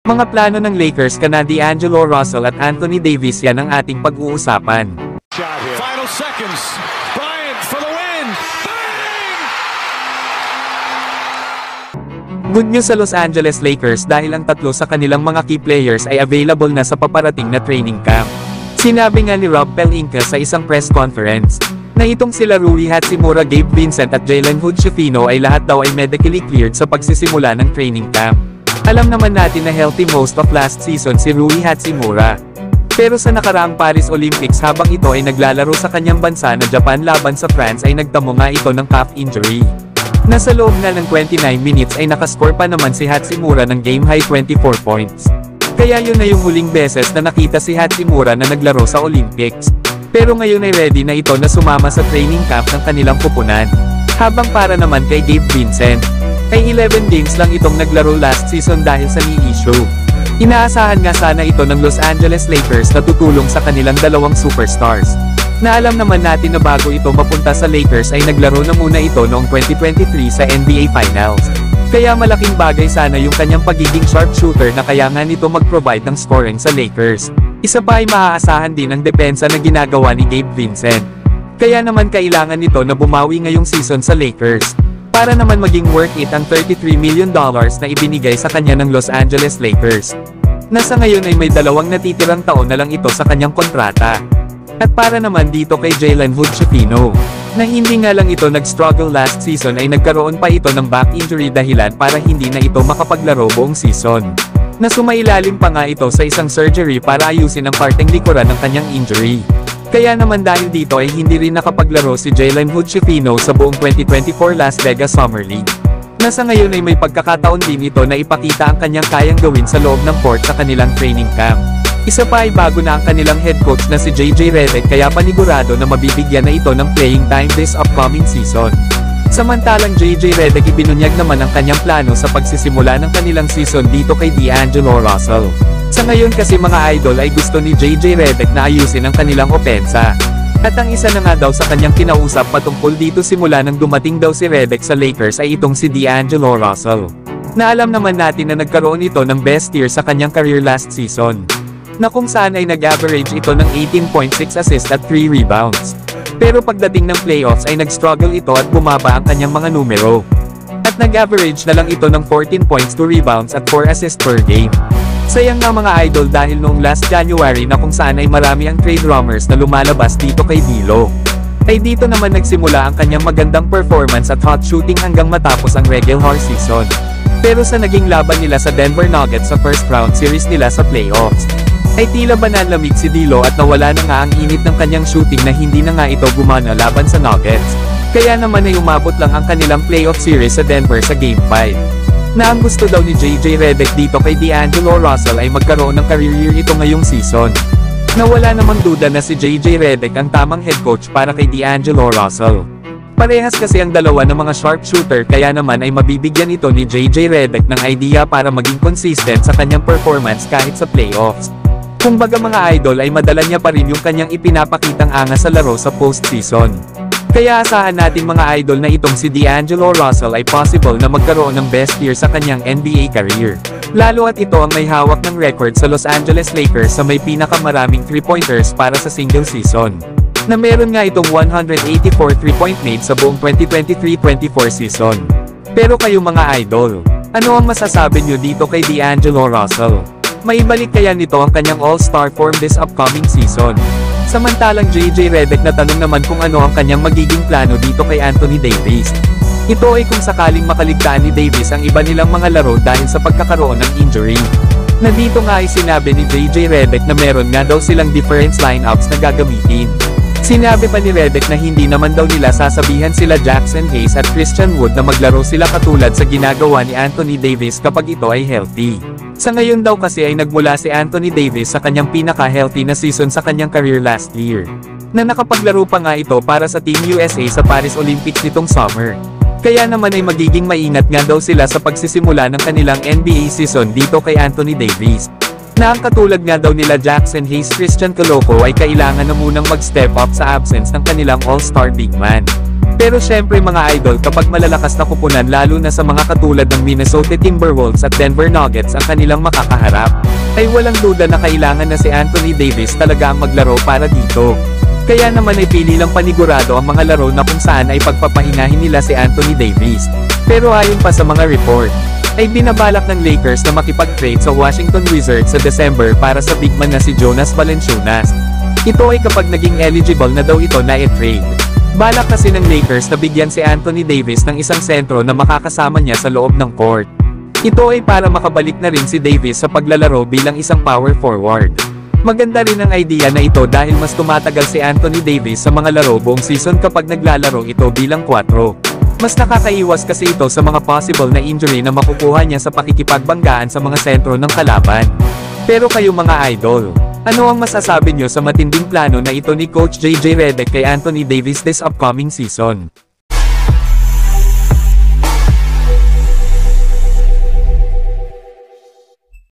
Mga plano ng Lakers kana D'Angelo Russell at Anthony Davis yan ang ating pag-uusapan. Final seconds. Bryant for the win. Bang! Good news sa Los Angeles Lakers dahil ang tatlo sa kanilang mga key players ay available na sa paparating na training camp. Sinabi nga ni Rob Pelinka sa isang press conference na itong sila Rui Hachimura, Gabe Vincent at Jalen Hood-Schifino ay lahat daw ay medically cleared sa pagsisimula ng training camp. Alam naman natin na healthy most of last season si Rui Hachimura. Pero sa nakaraang Paris Olympics habang ito ay naglalaro sa kanyang bansa na Japan laban sa France ay nagtamo nga ito ng calf injury. Nasa loob na ng 29 minutes ay nakascore pa naman si Hachimura ng game-high 24 points. Kaya yun na yung huling beses na nakita si Hachimura na naglaro sa Olympics. Pero ngayon ay ready na ito na sumama sa training camp ng kanilang pupunan. Habang para naman kay Gabe Vincent, ay 11 games lang itong naglaro last season dahil sa knee issue. Inaasahan nga sana ito ng Los Angeles Lakers na tutulong sa kanilang dalawang superstars. Na alam naman natin na bago ito mapunta sa Lakers ay naglaro na muna ito noong 2023 sa NBA Finals. Kaya malaking bagay sana yung kanyang pagiging sharpshooter na kaya nga nito mag-provide ng scoring sa Lakers. Isa pa ay maaasahan din ang depensa na ginagawa ni Gabe Vincent. Kaya naman kailangan nito na bumawi ngayong season sa Lakers. Para naman maging worth it ang $33 million na ibinigay sa kanya ng Los Angeles Lakers. Nasa ngayon ay may 2 natitirang taon na lang ito sa kanyang kontrata. At para naman dito kay Jalen Hood-Schifino, na hindi nga lang ito nag-struggle last season ay nagkaroon pa ito ng back injury dahilan para hindi na ito makapaglaro buong season. Na sumailalim pa nga ito sa isang surgery para ayusin ang parteng likuran ng kanyang injury. Kaya naman dahil dito ay hindi rin nakapaglaro si Jalen Hood-Schifino sa buong 2024 Las Vegas Summer League. Nasa ngayon ay may pagkakataon din ito na ipakita ang kanyang kayang gawin sa loob ng court sa kanilang training camp. Isa pa ay bago na ang kanilang head coach na si JJ Redick kaya panigurado na mabibigyan na ito ng playing time this upcoming season. Samantalang JJ Redick ibinunyag naman ang kanyang plano sa pagsisimula ng kanilang season dito kay D'Angelo Russell. Sa ngayon kasi mga idol ay gusto ni JJ Redick na ayusin ang kanilang opensa. At ang isa na nga daw sa kanyang kinausap patungkol dito simula nang dumating daw si Redick sa Lakers ay itong si D'Angelo Russell. Na alam naman natin na nagkaroon ito ng best year sa kanyang career last season. Na kung saan ay nag-average ito ng 18.6 assists at 3 rebounds. Pero pagdating ng playoffs ay nag-struggle ito at bumaba ang kanyang mga numero. At nag-average na lang ito ng 14 points, 2 rebounds at 4 assists per game. Sayang nga mga idol dahil noong last January na kung saan ay marami ang trade rumors na lumalabas dito kay D'Lo. Ay dito naman nagsimula ang kanyang magandang performance at hot shooting hanggang matapos ang regular season. Pero sa naging laban nila sa Denver Nuggets sa first round series nila sa playoffs, ay tila ba nanlamig si D'Lo at nawala na nga ang init ng kanyang shooting na hindi na nga ito gumana laban sa Nuggets. Kaya naman ay umabot lang ang kanilang playoff series sa Denver sa Game 5. Na ang gusto daw ni JJ Redick dito kay D'Angelo Russell ay magkaroon ng career year ito ngayong season. Na wala namang duda na si JJ Redick ang tamang head coach para kay D'Angelo Russell. Parehas kasi ang dalawa ng mga sharpshooter kaya naman ay mabibigyan ito ni JJ Redick ng idea para maging consistent sa kanyang performance kahit sa playoffs. Kumbaga mga idol ay madala niya pa rin yung kanyang ipinapakitang angas sa laro sa postseason. Kaya asahan natin mga idol na itong si D'Angelo Russell ay possible na magkaroon ng best year sa kanyang NBA career. Lalo at ito ang may hawak ng record sa Los Angeles Lakers sa may pinakamaraming 3-pointers para sa single season. Na meron nga itong 184 3-point made sa buong 2023-24 season. Pero kayo mga idol, ano ang masasabi nyo dito kay D'Angelo Russell? Maibalik kaya nito ang kanyang all-star form this upcoming season? Samantalang JJ Redick na tanong naman kung ano ang kanyang magiging plano dito kay Anthony Davis. Ito ay kung sakaling makaligtaan ni Davis ang iba nilang mga laro dahil sa pagkakaroon ng injury. Na dito nga ay sinabi ni JJ Redick na meron nga daw silang different lineups na gagamitin. Sinabi pa ni Redick na hindi naman daw nila sasabihan sila Jackson Hayes at Christian Wood na maglaro sila katulad sa ginagawa ni Anthony Davis kapag ito ay healthy. Sa ngayon daw kasi ay nagmula si Anthony Davis sa kanyang pinaka-healthy na season sa kanyang career last year. Na nakapaglaro pa nga ito para sa Team USA sa Paris Olympics nitong summer. Kaya naman ay magiging maingat nga daw sila sa pagsisimula ng kanilang NBA season dito kay Anthony Davis. Na ang katulad nga daw nila Jackson Hayes, Christian Coloco ay kailangan na munang mag-step up sa absence ng kanilang all-star big man. Pero syempre mga idol, kapag malalakas na kupunan lalo na sa mga katulad ng Minnesota Timberwolves at Denver Nuggets ang kanilang makakaharap, ay walang duda na kailangan na si Anthony Davis talaga ang maglaro para dito. Kaya naman ay pili lang panigurado ang mga laro na kung saan ay pagpapahingahin nila si Anthony Davis. Pero ayon pa sa mga report, ay binabalak ng Lakers na makipag-trade sa Washington Wizards sa December para sa big man na si Jonas Valanciunas. Ito ay kapag naging eligible na daw ito na i-trade. Balak kasi ng Lakers na bigyan si Anthony Davis ng isang sentro na makakasama niya sa loob ng court. Ito ay para makabalik na rin si Davis sa paglalaro bilang isang power forward. Maganda rin ang idea na ito dahil mas tumatagal si Anthony Davis sa mga laro buong season kapag naglalaro ito bilang 4. Mas nakakaiwas kasi ito sa mga possible na injury na makukuha niya sa pakikipagbanggaan sa mga sentro ng kalaban. Pero kayo mga idol, ano ang masasabi nyo sa matinding plano na ito ni Coach JJ Redick kay Anthony Davis this upcoming season?